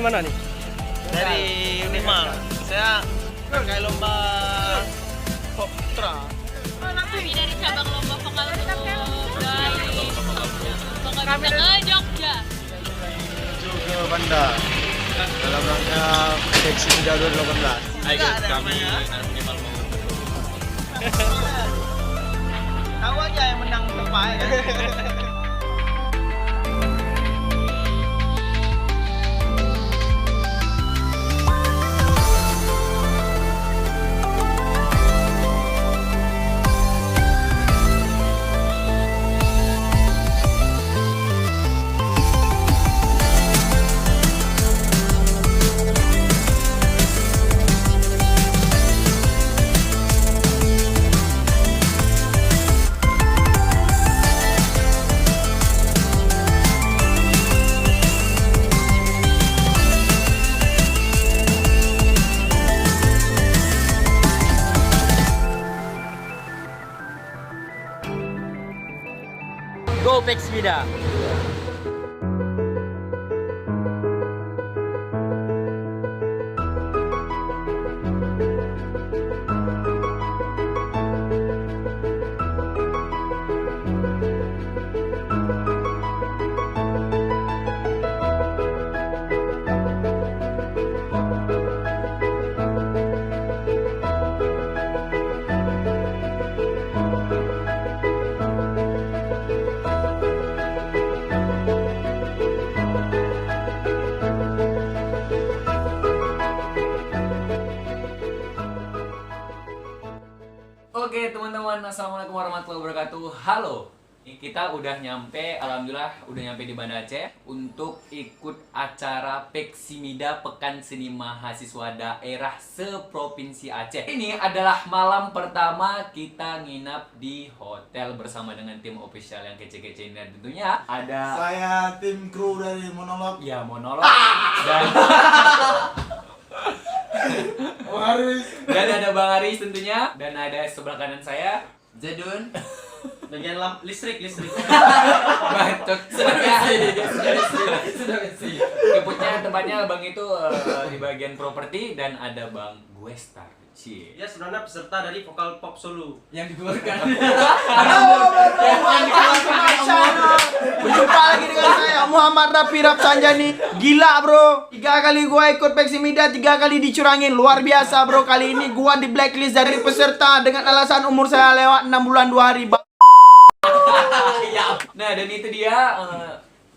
mana nih? Dari Unimal. Saya pakai lomba pop putra. Kami dari cabang lomba vokal dari ke Jogja. Menuju ke Banda. Dalam rangka seksi muda 2018. Ayo kami Unimal mau. Tahu aja yang menang siapa ya kan? Go Peksmida. Oke teman-teman, assalamualaikum warahmatullahi wabarakatuh. Halo, kita udah nyampe, alhamdulillah udah nyampe di Banda Aceh untuk ikut acara Peksimida Pekan Seni Mahasiswa Daerah Seprovinsi Aceh. Ini adalah malam pertama kita nginap di hotel bersama dengan tim official yang kece-kece ini, dan tentunya ada Saya tim kru dari Monolog. ya monolog dan dan ada Bang Aris tentunya, dan ada sebelah kanan saya Zedun. Bagian listrik. Bacot sudah besi. Keputnya tempatnya Bang itu di bagian properti, dan ada Bang Guestar. Cie. Dia sebenarnya peserta dari vokal pop solo. Yang dikeluarkan. Berjumpa lagi dengan saya Muhammad Rafi Rapsanjani. Gila bro, 3 kali gua ikut Peksimida, 3 kali dicurangin. Luar biasa bro, kali ini gua di blacklist dari peserta dengan alasan umur saya lewat 6 bulan 2 hari. Nah, dan itu dia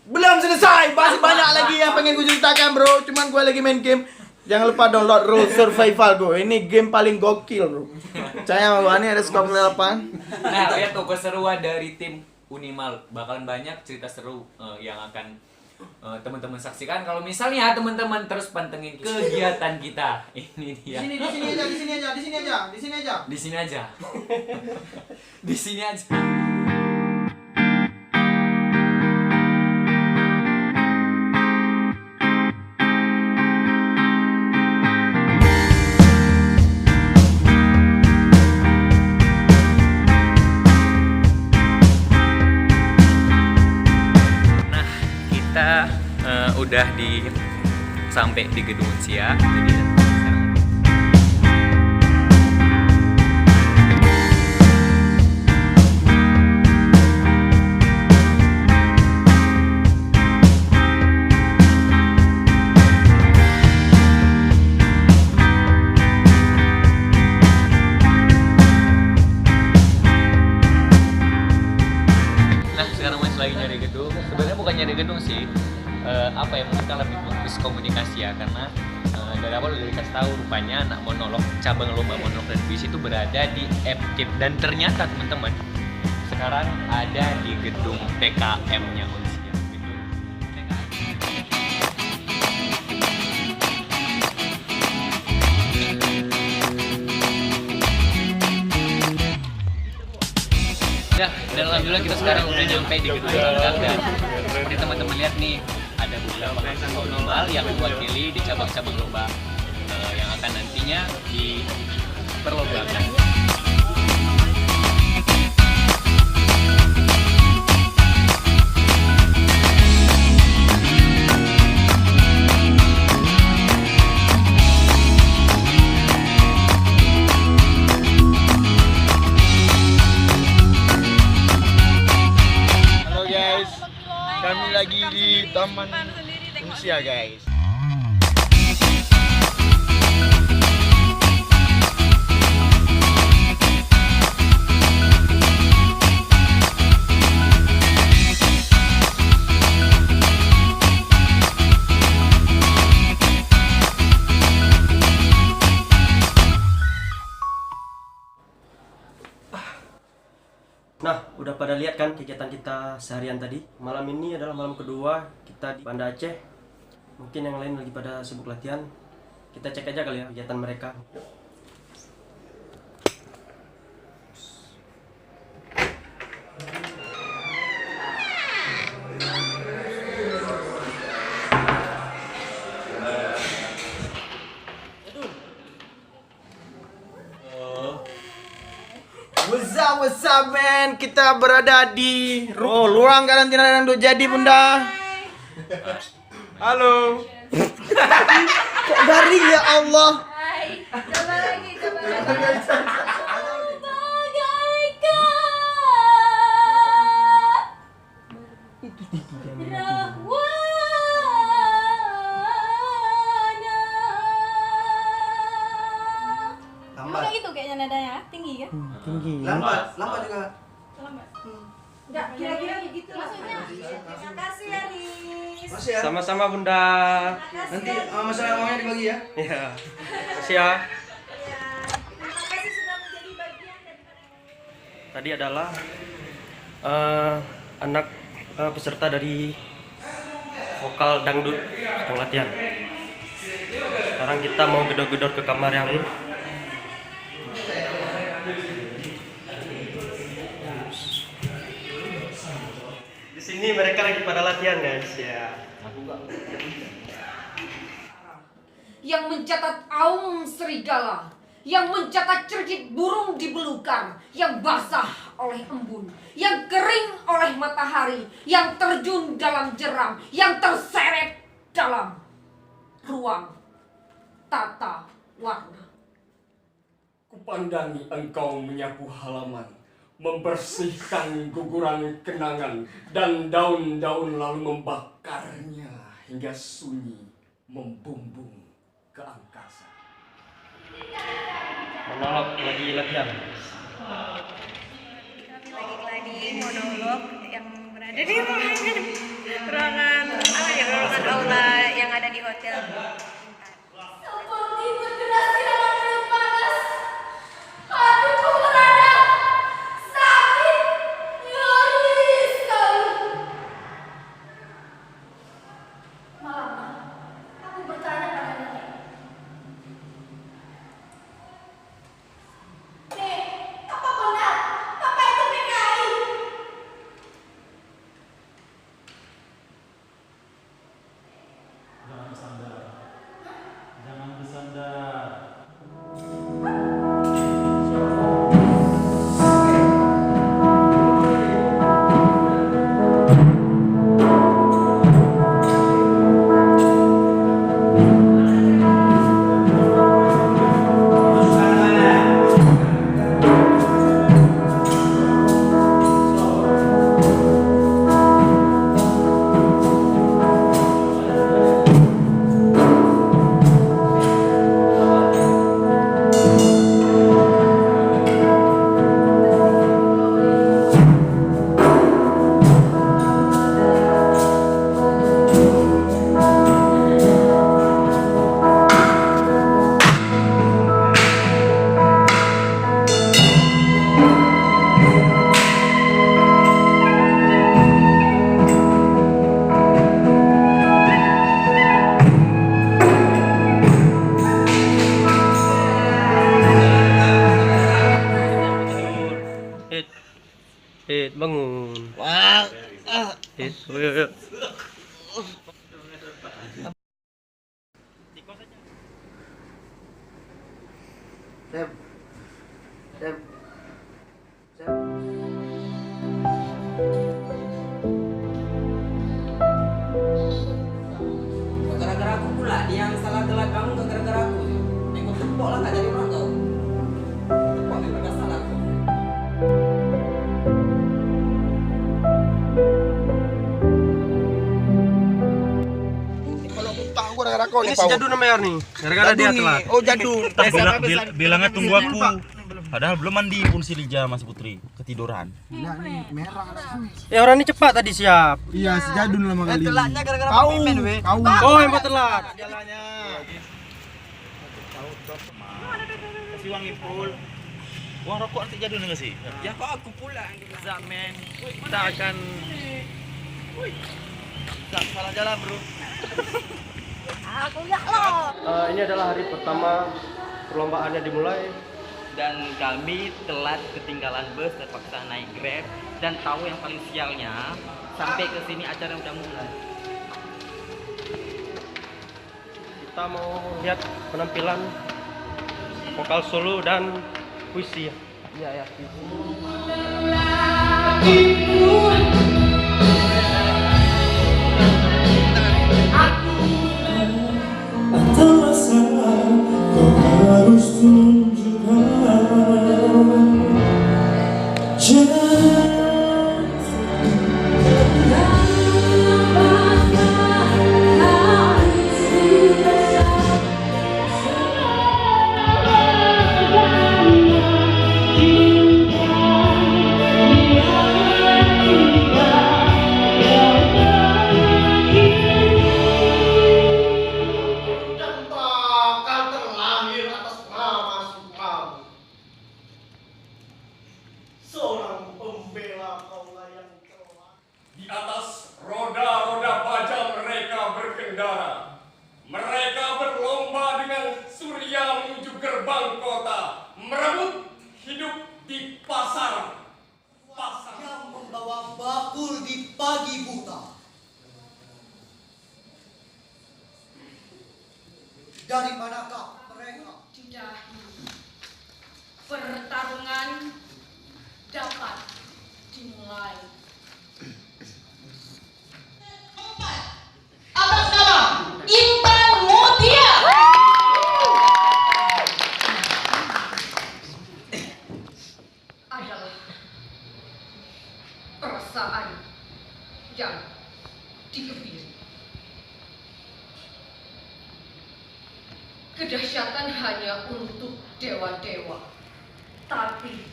Belum selesai, masih banyak lagi yang pengen gue ceritakan bro. Cuman gue lagi main game. Jangan lupa download Rule Survival Go. Ini game paling gokil bro. Percaya sama gue, ini ada skop 8. nah, lihat tuh keseruan dari tim Unimal. Bakalan banyak cerita seru yang akan teman-teman saksikan kalau misalnya teman-teman terus pantengin kegiatan kita. Ini dia. Di sini aja. Di sini aja. Nah, kita udah sampai di gedung Unsia. Jadi lagi nyari gedung. Sebenarnya bukan nyari gedung sih, apa ya, kita lebih fokus komunikasi ya, karena dari awal udah dikasih tahu rupanya anak monolog cabang lomba monolog dan puisi itu berada di FKIP, dan ternyata teman-teman sekarang ada di gedung PKM-nya Unsia. Gedung PKM. Ya, dan alhamdulillah kita sekarang udah nyampe di gedung lengkap, dan seperti teman-teman lihat nih, ada beberapa mahasiswa Unimal yang mewakili di cabang-cabang lomba yang akan nantinya diperlombakan. lagi di Taman Rusia guys. Nah, udah pada lihat kan kegiatan kita seharian tadi. Malam ini adalah malam kedua kita di Banda Aceh. Mungkin yang lain lagi pada sibuk latihan. Kita cek aja kali ya kegiatan mereka. What's up man? Kita berada di ruang karantina yang udah jadi bunda. Halo. Kok garing ya Allah? Hai, coba lagi. Lambat itu kayaknya nadanya tinggi kan? Tinggi. Lambat juga. Lambat. Enggak, kira-kira begitu maksudnya. Terima kasih Aris. Masih ya? Sama-sama Bunda. Nanti masalah uangnya dibagi ya. Iya. Makasih ya. Terima kasih sudah menjadi bagian dari Tadi adalah anak peserta dari vokal dangdut sedang latihan. Sekarang kita mau gedor-gedor ke kamar yang lain. Di sini mereka lagi pada latihan guys ya. Yang mencatat aum serigala, yang mencatat cercit burung di belukar, yang basah oleh embun, yang kering oleh matahari, yang terjun dalam jeram, yang terseret dalam ruang tata warna. Kupandangi engkau menyapu halaman, membersihkan guguran kenangan, dan daun-daun lalu membakarnya hingga sunyi membumbung ke angkasa. Monolog lagi latihan. Kami lagi gladi monolog yang berada di ruangan aula yang ada di hotel. Seperti terkena sinar yang panas. Hatiku merana. Sakit. Nyeri sekali. Malam, aku bertanya pada nenek. Nek, apa benar? Papa itu PKI? Jangan bersandar. Bangun. Wah. Yuk. Gara-gara aku pula, dia yang salah telat kamu gara-gara aku. Tengok tepok lah tak jadi orang kau. Tepok memang gak salah kau. kau Ini nih, si Pau. Jadun namanya nih. Gara-gara dia telat. Oh, Jadun. Bilangnya tunggu aku. Padahal belum mandi pun si Lija Mas Putri ketiduran. Ya orang ini cepat tadi siap. Iya, si Jadun lama kali. Telatnya gara-gara Kau, pemimpin, weh. kau. Oh, yang buat telat. Kasih uang Ipul. Uang rokok nanti Jadun enggak sih? Ya kok aku pula yang Zaman kita akan salah jalan, Bro. Ini adalah hari pertama perlombaannya dimulai. Dan kami telat ketinggalan bus, terpaksa naik Grab. Dan tahu yang paling sialnya, sampai ke sini acara udah mulai. Kita mau lihat penampilan vokal solo dan puisi. Iya ya. Di atas roda-roda baja mereka berkendara. Mereka berlomba dengan surya menuju gerbang kota, merebut hidup di pasar. yang membawa bakul di pagi buta. Dari manakah mereka? Cidahi. Pertarungan dapat dimulai. Atas nama Intan Mutia. Adalah perasaan yang dikebiri. Kedahsyatan hanya untuk dewa-dewa, tapi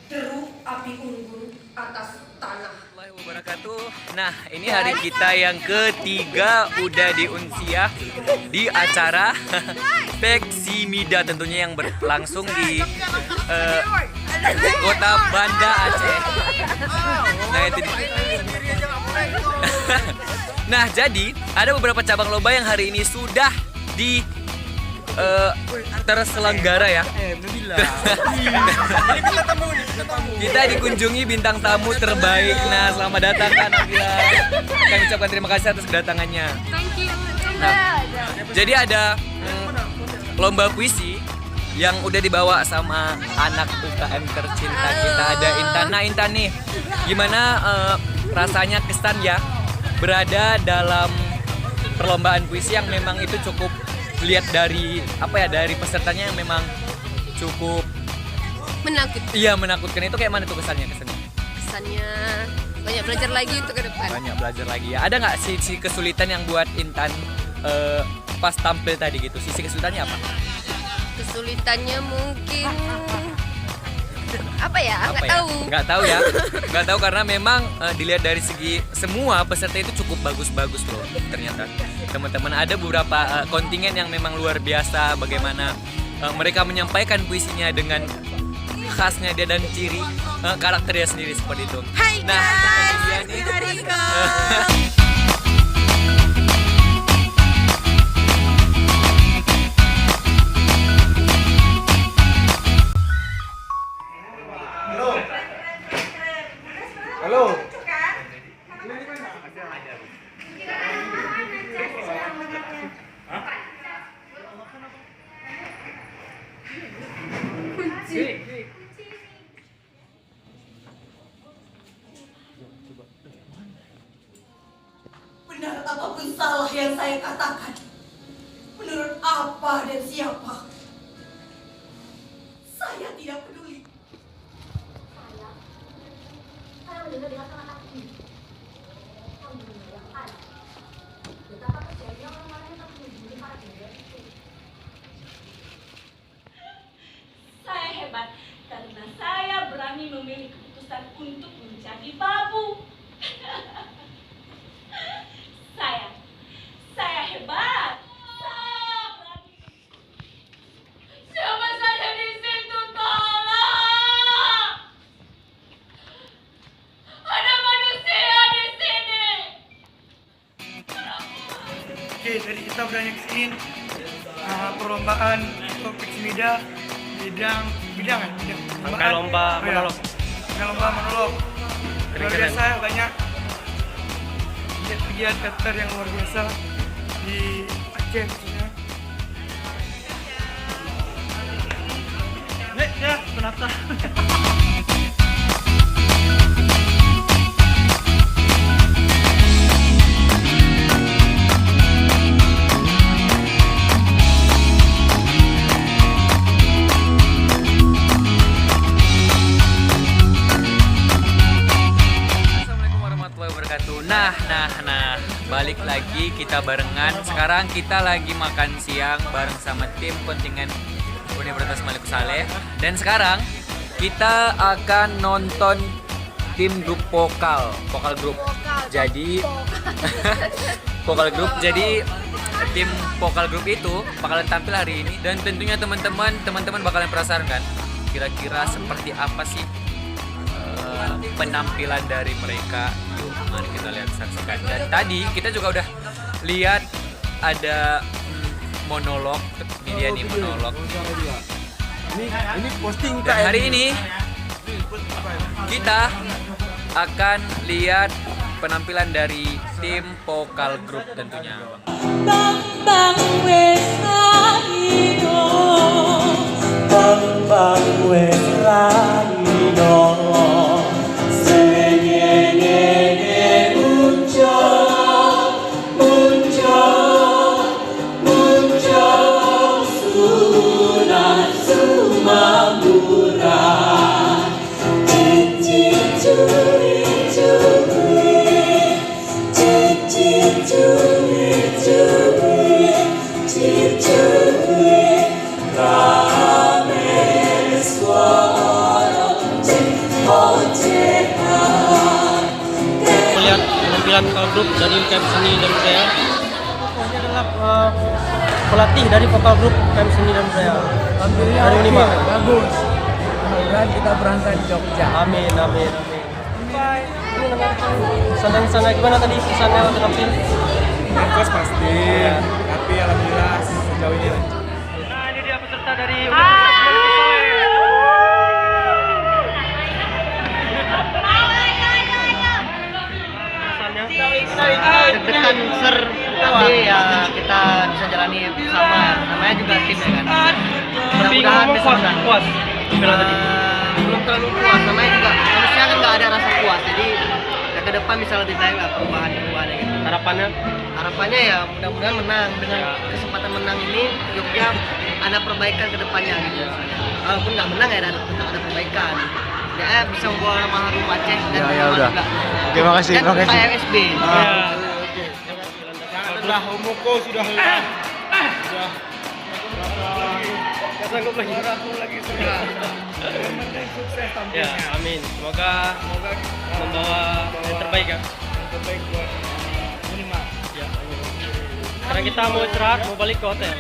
deru api unggun atas tanah. Warahmatullahi wabarakatuh. Nah, ini hari kita yang ketiga udah di Unsiah di acara Peksimida tentunya yang berlangsung di kota Banda Aceh. Nah, itu Nah, jadi ada beberapa cabang lomba yang hari ini sudah di terselenggara ya. Kita dikunjungi bintang tamu terbaik. Nah, selamat datang Kak Nabila. Kami ucapkan terima kasih atas kedatangannya. Nah, jadi ada lomba puisi yang udah dibawa sama anak UKM tercinta kita. Ada Intan. Nah, Intan nih, gimana rasanya kesan ya berada dalam perlombaan puisi yang memang itu cukup lihat dari dari pesertanya yang memang cukup Menakutkan. iya menakutkan. Itu kayak mana tuh kesannya? Kesannya banyak belajar lagi untuk ke depan. Banyak belajar lagi ya. Ada nggak sisi kesulitan yang buat Intan pas tampil tadi gitu? Sisi kesulitannya apa? Kesulitannya mungkin nggak tahu. Nggak tahu ya. Nggak tahu karena memang dilihat dari segi semua peserta itu cukup bagus-bagus loh. Ternyata teman-teman ada beberapa kontingen yang memang luar biasa bagaimana mereka menyampaikan puisinya dengan khasnya dia dan ciri karakternya sendiri seperti itu. Hai Nah, guys, dia nih. Hariko. Halo. Benar apapun salah yang saya katakan. Menurut apa dan siapa? Saya tidak peduli. Saya mendengar dengan sangat aktif. Kamu mendengar yang ada. Betapa kejadian orang-orang yang tak mengunjungi para keputusan untuk menjadi babu. Saya hebat. Saya berani. Siapa saja di situ, tolong. Ada manusia di sini. Oke, tadi kita udah nyaksiin perlombaan untuk Peksmida bidang lomba monolog. Lomba monolog. Luar biasa, banyak pegiat teater yang luar biasa di Aceh khususnya. Ya, penata. Nah, balik lagi kita barengan. Sekarang kita lagi makan siang bareng sama tim kontingen Universitas Maluku Saleh. Dan sekarang kita akan nonton tim grup vokal grup. Jadi vokal grup. Jadi tim vokal grup itu bakalan tampil hari ini dan tentunya teman-teman bakalan penasaran kan kira-kira seperti apa sih penampilan dari mereka. Yuk, mari kita lihat, saksikan. Dan tadi kita juga udah lihat ada monolog. Ini dia nih monolog. Ini posting Dan hari ini kita akan lihat penampilan dari tim vokal grup tentunya. Bang wes raino, bang wes raino. Melihat penampilan vokal grup dari UKM Seni dan Budaya. Ini adalah pelatih dari vokal grup UKM Seni dan Budaya. Dari Unima. Bagus. Mudah-mudahan kita berangkat di Jogja. Amin. Bye. Pesan sana gimana tadi pesannya waktu tampil? Nervous pasti, tapi alhamdulillah sejauh ini lancar. Nah, ini dia peserta dari Universitas Maluku Saleh. Deg-degan ser, tapi ya kita bisa jalani bersama. Namanya juga tim ya kan. Mudah-mudahan bisa menang. Puas. Belum terlalu puas, namanya juga manusia kan nggak ada rasa puas. Jadi ya ke depan bisa lebih baik lah perubahan gitu. Harapannya ya mudah-mudahan menang. Dengan kesempatan menang ini Jogja ada perbaikan ke depannya gitu. Walaupun nggak menang ya tetap ada perbaikan. Ya bisa membawa nama harum Aceh dan udah. juga. Terima kasih. Dan KMSB. Sudah Omoko sudah. Sanggup lagi. Ya, amin. Semoga membawa yang terbaik ya. Terbaik buat Unima. Ya, amin. Sekarang kita mau istirahat, mau balik ke hotel.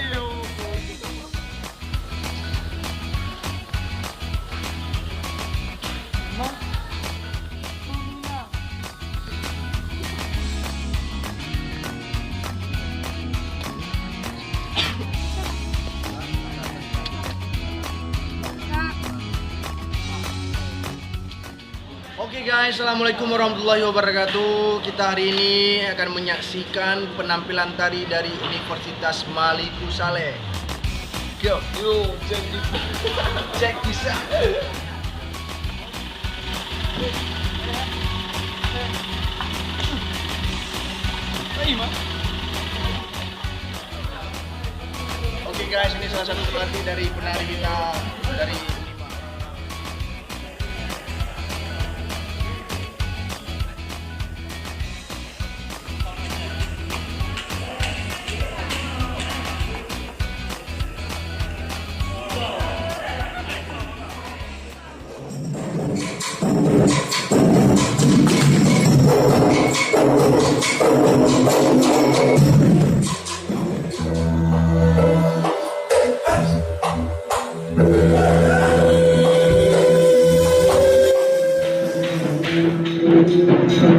Oke guys, assalamualaikum warahmatullahi wabarakatuh. Kita hari ini akan menyaksikan penampilan tari dari Universitas Maluku Saleh. Yo, check this out. Oke guys, ini salah satu pelatih dari penari kita dari Kita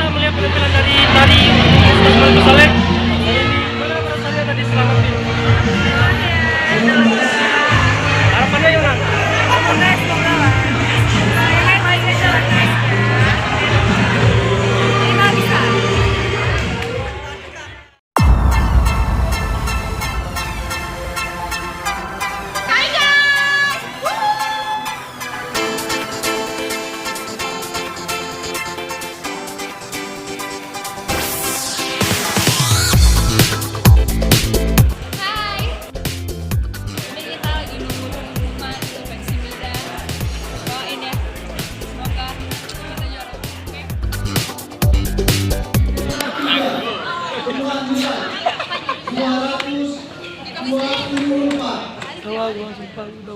melihat penampilan dari tadi Ustaz Saleh. Gimana perasaannya tadi selama ini? Harapannya gimana? Semoga lah. Yang baik aja lah guys. Terima bisa. Hai guys. Hai. Ini kita lagi nunggu pengumuman untuk Peksimida. Doain ya. Semoga kita juara. Oke.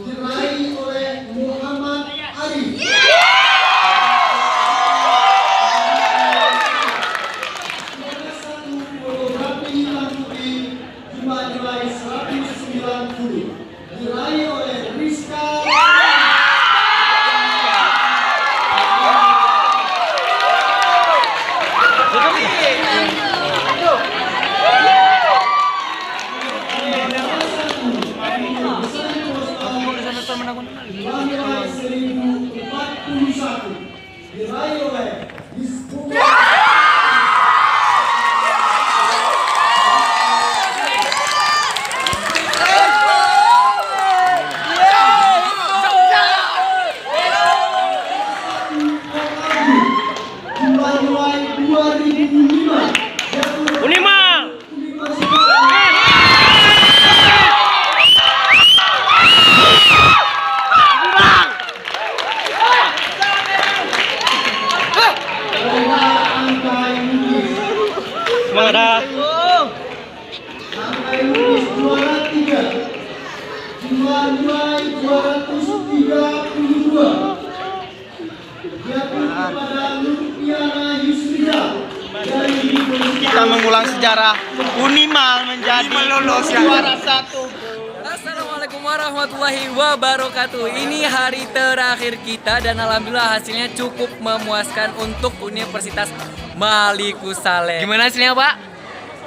Diraih oleh Muhammad Arif. Satu fotografi hitam putih jumlah nilai 190 diraih oleh Rizka. Nilai 1041 diraih oleh Hizbullah. Jumlah nilai 2005 Unimal. Semangat. Angka Inggris juara 3. Jumlah nilai 232. Jatuh kepada Nurpiana Yusrida dari Kita mengulang sejarah. Unimal menjadi juara 1. Assalamualaikum warahmatullahi wabarakatuh. Ini hari terakhir kita dan alhamdulillah hasilnya cukup memuaskan untuk Universitas Malikussaleh. Gimana hasilnya, Pak?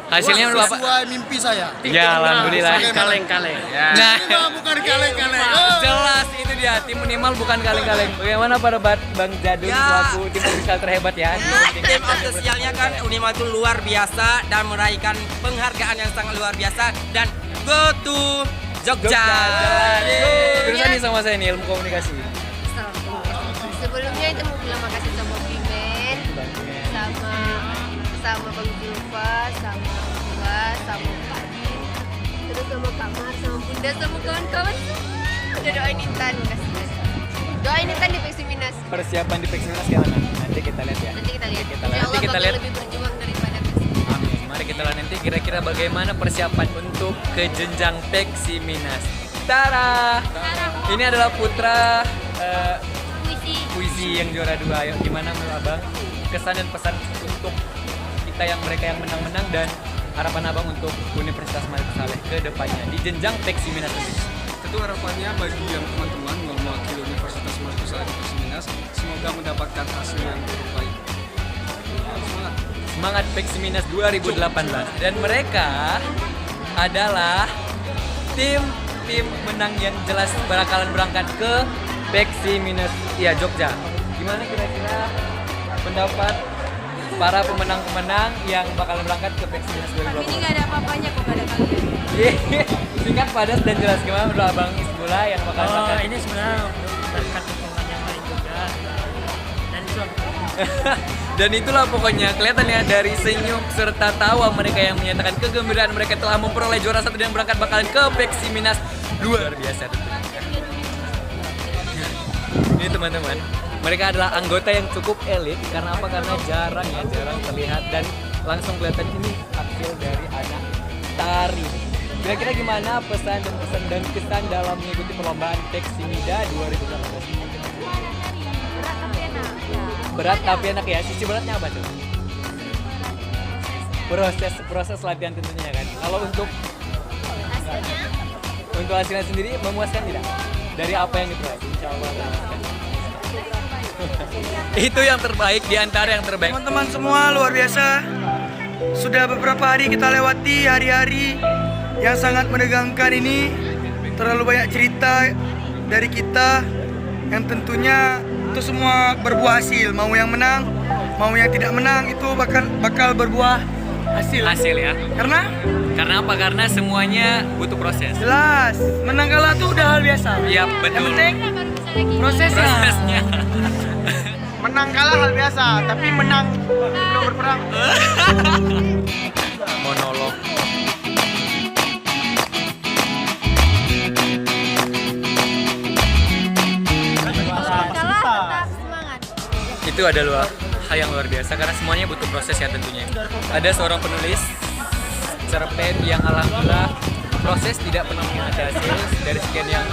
Hasilnya berapa? sesuai mimpi saya. Ya, alhamdulillah. Kaleng-kaleng. Nah, Bukan kaleng-kaleng. jelas itu dia tim minimal bukan kaleng-kaleng. Bagaimana pada Bang Jadul selaku tim ofisial terhebat ya? Tim ofisialnya kan Unimal itu luar biasa dan meraihkan penghargaan yang sangat luar biasa dan go to Jogja. Terusan nih sama saya nih ilmu komunikasi. Sebelumnya itu mau bilang makasih sama Bimen, sama Bang Zulfa, sama Bunda, sama Kak Din, terus sama Kak Mar, sama Bunda, sama kawan-kawan semua. Udah doain Intan, makasih guys. Doain Intan di Peksiminas. Persiapan di Peksiminas gimana? Nanti kita lihat ya. Nanti kita lihat. Nanti Insya Allah kita bakal lihat. lebih berjuang daripada Peksiminas. Amin. Mari kita lihat nanti kira-kira bagaimana persiapan untuk ke jenjang Peksiminas. Tara. Ini adalah putra puisi yang juara 2. Ayo, gimana menurut Abang? Kesan dan pesan untuk kita yang mereka yang menang-menang dan harapan Abang untuk Universitas Malikussaleh ke depannya di jenjang Peksiminas ini. Tentu harapannya bagi yang teman-teman yang mewakili Universitas Malikussaleh di Peksiminas, semoga mendapatkan hasil yang terbaik. Semangat. Semangat Peksiminas 2018. Dan mereka adalah tim menang yang jelas bakalan berangkat ke Peksiminas ya Jogja. Gimana kira-kira pendapat para pemenang-pemenang yang bakalan berangkat ke Peksiminas 2018? Ini nggak ada apa-apanya kok, nggak ada kalian. Singkat, padat, dan jelas. Gimana menurut Abang Isbula yang bakalan berangkat? Ini sebenarnya berkat dukungan yang lain juga. Dan itu Dan itulah pokoknya kelihatannya dari senyum serta tawa mereka yang menyatakan kegembiraan mereka telah memperoleh juara 1 dan berangkat bakalan ke Peksiminas luar biasa tentunya. Ini teman-teman, mereka adalah anggota yang cukup elit karena apa? Karena jarang terlihat dan langsung kelihatan ini hasil dari anak tari. Kira-kira gimana pesan dan kesan dalam mengikuti perlombaan Peksimida 2018? Berat tapi enak ya. Sisi beratnya apa tuh? proses latihan tentunya kan. Kalau untuk hasilnya sendiri memuaskan tidak? Dari apa yang diperoleh? Insya Allah memuaskan. Itu yang terbaik di antara yang terbaik. Teman-teman semua luar biasa. Sudah beberapa hari kita lewati hari-hari yang sangat menegangkan ini. Terlalu banyak cerita dari kita yang tentunya itu semua berbuah hasil. Mau yang menang, mau yang tidak menang itu bakal berbuah hasil. Hasil ya. Karena apa? Karena semuanya butuh proses. Jelas, menang kalah itu udah hal biasa. Iya, betul. Yang penting prosesnya. Menang kalah hal biasa, tapi menang belum berperang. Monolog. Itu adalah hal yang luar biasa karena semuanya butuh proses ya tentunya. Ada seorang penulis cerpen yang alhamdulillah proses tidak pernah mengkhianati hasil. Dari sekian yang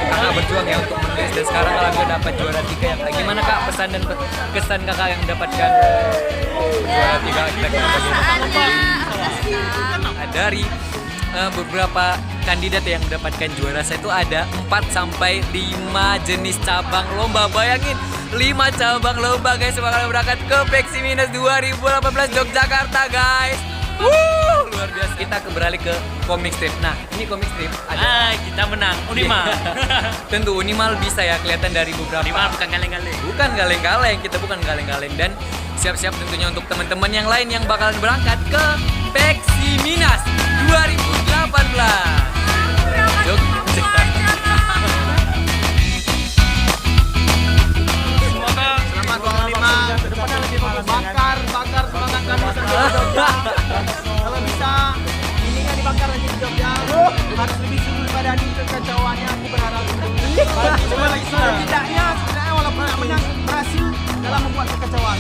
kakak berjuang ya untuk menulis, dan sekarang alhamdulillah dapat juara 3 yang lagi. Gimana kak pesan dan kesan kakak yang mendapatkan juara 3 kira-kira dari beberapa kandidat yang mendapatkan juara saya itu ada 4-5 jenis cabang lomba. Bayangin 5 cabang lomba guys, bakal berangkat ke Peksiminus 2018 Yogyakarta guys. Luar biasa. Kita beralih ke komik strip. Nah, ini komik strip ada. Kita menang. Unimal. Tentu Unimal bisa ya kelihatan dari beberapa. Unimal bukan kaleng-kaleng. Bukan kaleng-kaleng, kita bukan kaleng-kaleng. Dan siap-siap tentunya untuk teman-teman yang lain yang bakalan berangkat ke Peksiminus 2018. Selamat 25. Kedepannya lebih bagus. Bakar semangat kami Jogja. Kalau bisa ini kan dibakar lagi di Jogja. Harus lebih seru daripada ini kekacauannya. Aku berharap setidaknya walaupun menang berhasil dalam membuat kekacauan.